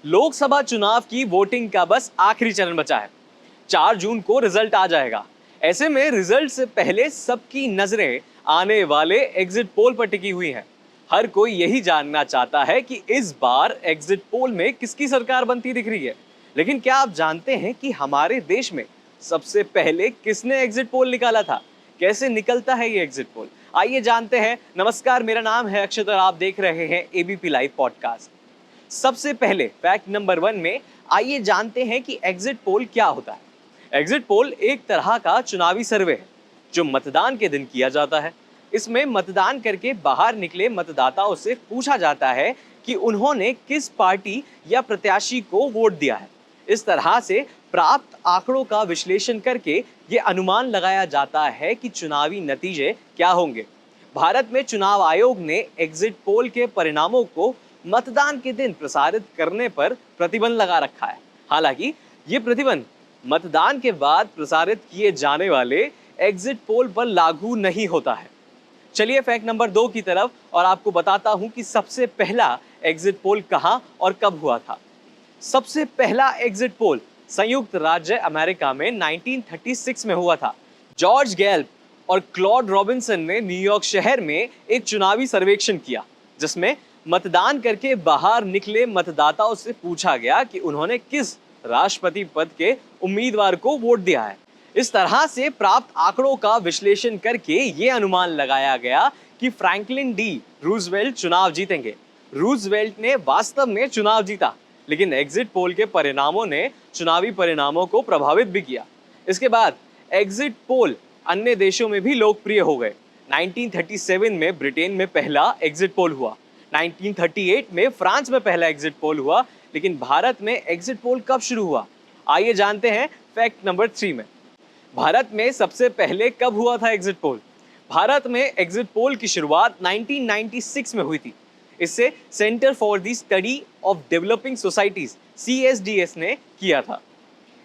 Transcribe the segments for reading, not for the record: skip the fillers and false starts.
लोकसभा चुनाव की वोटिंग का बस आखिरी चरण बचा है। 4 जून को रिजल्ट आ जाएगा। ऐसे में रिजल्ट से पहले सबकी नजरें आने वाले एग्जिट पोल पर टिकी हुई हैं। हर कोई यही जानना चाहता है कि इस बार एग्जिट पोल में किसकी सरकार बनती दिख रही है। लेकिन क्या आप जानते हैं कि हमारे देश में सबसे पहले किसने एग्जिट पोल निकाला था? कैसे निकलता है ये एग्जिट पोल? आइए जानते हैं। नमस्कार, मेरा नाम है अक्षत और आप देख रहे हैं एबीपी लाइव पॉडकास्ट। सबसे पहले फैक्ट नंबर 1 में आइए जानते हैं कि एग्जिट पोल क्या होता है। एग्जिट पोल एक तरह का चुनावी सर्वे है जो मतदान के दिन किया जाता है। इसमें मतदान करके बाहर निकले मतदाताओं से पूछा जाता है कि उन्होंने किस पार्टी या प्रत्याशी को वोट दिया है। इस तरह से प्राप्त आंकड़ों का विश्लेषण करके ये अनुमान लगाया जाता है कि चुनावी नतीजे क्या होंगे। भारत में चुनाव आयोग ने एग्जिट पोल के परिणामों को मतदान के दिन प्रसारित करने पर प्रतिबंध लगा रखा है। हालांकि ये प्रतिबंध मतदान के बाद प्रसारित किए जाने वाले एग्जिट पोल पर लागू नहीं होता है। चलिए फैक्ट नंबर 2 की तरफ और आपको बताता हूं कि सबसे पहला एग्जिट पोल कहां और कब हुआ था। सबसे पहला एग्जिट पोल संयुक्त राज्य अमेरिका में 1936 में हुआ था। जॉर्ज गैल्प और क्लॉड रॉबिन्सन ने न्यूयॉर्क शहर में एक चुनावी सर्वेक्षण किया जिसमें मतदान करके बाहर निकले मतदाताओं से पूछा गया कि उन्होंने किस राष्ट्रपति पद के उम्मीदवार को वोट दिया है। इस तरह से प्राप्त आंकड़ों का विश्लेषण करके ये अनुमान लगाया गया कि फ्रैंकलिन डी रूजवेल्ट चुनाव जीतेंगे। रूजवेल्ट ने वास्तव में चुनाव जीता, लेकिन एग्जिट पोल के परिणामों ने चुनावी परिणामों को प्रभावित भी किया। इसके बाद एग्जिट पोल अन्य देशों में भी लोकप्रिय हो गए। 1937 में ब्रिटेन में पहला एग्जिट पोल हुआ। 1938 में फ्रांस में पहला एग्जिट पोल हुआ। लेकिन भारत में एग्जिट पोल कब शुरू हुआ? आइए जानते हैं फैक्ट नंबर 3 में। भारत में सबसे पहले कब हुआ था एग्जिट पोल? भारत में एग्जिट पोल की शुरुआत 1996 में हुई थी। इससे centre for the study of developing societies CSDS ने किया था।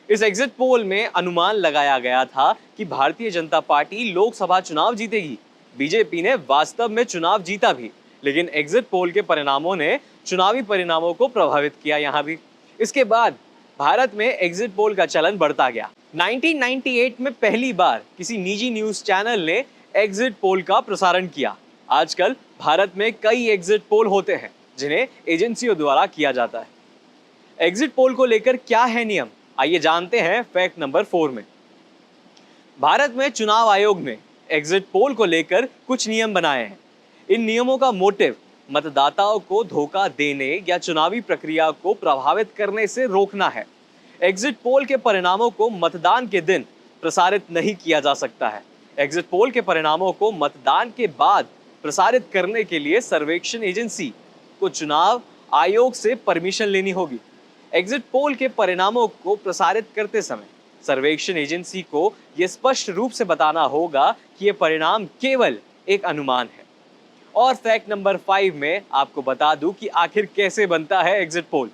इस एग्जिट पोल में अनुमान लगाया गया था कि भारतीय जनता पार्टी लोकसभा चुनाव जीतेगी। बीजेपी ने वास्तव में चुनाव जीता भी, लेकिन एग्जिट पोल के परिणामों ने चुनावी परिणामों को प्रभावित किया यहाँ भी। इसके बाद भारत में एग्जिट पोल का चलन बढ़ता गया। 1998 में पहली बार किसी निजी न्यूज चैनल ने एग्जिट पोल का प्रसारण किया। आजकल भारत में कई एग्जिट पोल होते हैं जिन्हें एजेंसियों द्वारा किया जाता है। एग्जिट पोल को लेकर क्या है नियम? आइए जानते हैं फैक्ट नंबर 4 में। भारत में चुनाव आयोग ने एग्जिट पोल को लेकर कुछ नियम बनाए हैं। इन नियमों का मोटिव मतदाताओं को धोखा देने या चुनावी प्रक्रिया को प्रभावित करने से रोकना है। एग्जिट पोल के परिणामों को मतदान के दिन प्रसारित नहीं किया जा सकता है। एग्जिट पोल के परिणामों को मतदान के बाद प्रसारित करने के लिए सर्वेक्षण एजेंसी को चुनाव आयोग से परमिशन लेनी होगी। एग्जिट पोल के परिणामों को प्रसारित करते समय सर्वेक्षण एजेंसी को यह स्पष्ट रूप से बताना होगा कि यह परिणाम केवल एक अनुमान है। और फैक्ट नंबर 5 में आपको बता दूं कि आखिर कैसे बनता है एग्जिट पोल।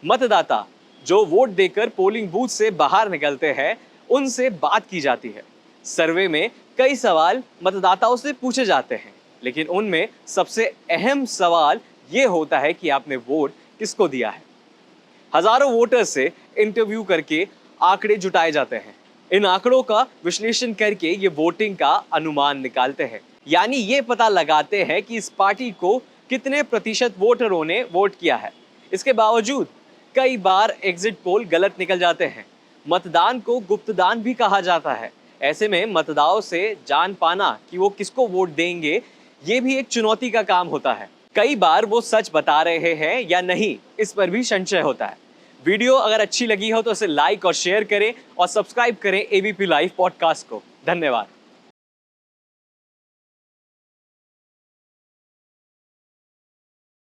मतदाता जो वोट देकर पोलिंग बूथ से बाहर निकलते हैं उनसे बात की जाती है। सर्वे में कई सवाल मतदाताओं से पूछे जाते हैं, लेकिन उनमें सबसे अहम सवाल ये होता है कि आपने वोट किसको दिया है। हजारों वोटर्स से इंटरव्यू करके आंकड़े जुटाए जाते हैं। इन आंकड़ों का विश्लेषण करके ये वोटिंग का अनुमान निकालते हैं, यानी ये पता लगाते हैं कि इस पार्टी को कितने प्रतिशत वोटरों ने वोट किया है। इसके बावजूद कई बार एग्जिट पोल गलत निकल जाते हैं। मतदान को गुप्तदान भी कहा जाता है। ऐसे में मतदाताओं से जान पाना कि वो किसको वोट देंगे, ये भी एक चुनौती का काम होता है। कई बार वो सच बता रहे हैं या नहीं, इस पर भी संशय होता है। वीडियो अगर अच्छी लगी हो तो इसे लाइक और शेयर करें और सब्सक्राइब करें एबीपी लाइव पॉडकास्ट को। धन्यवाद।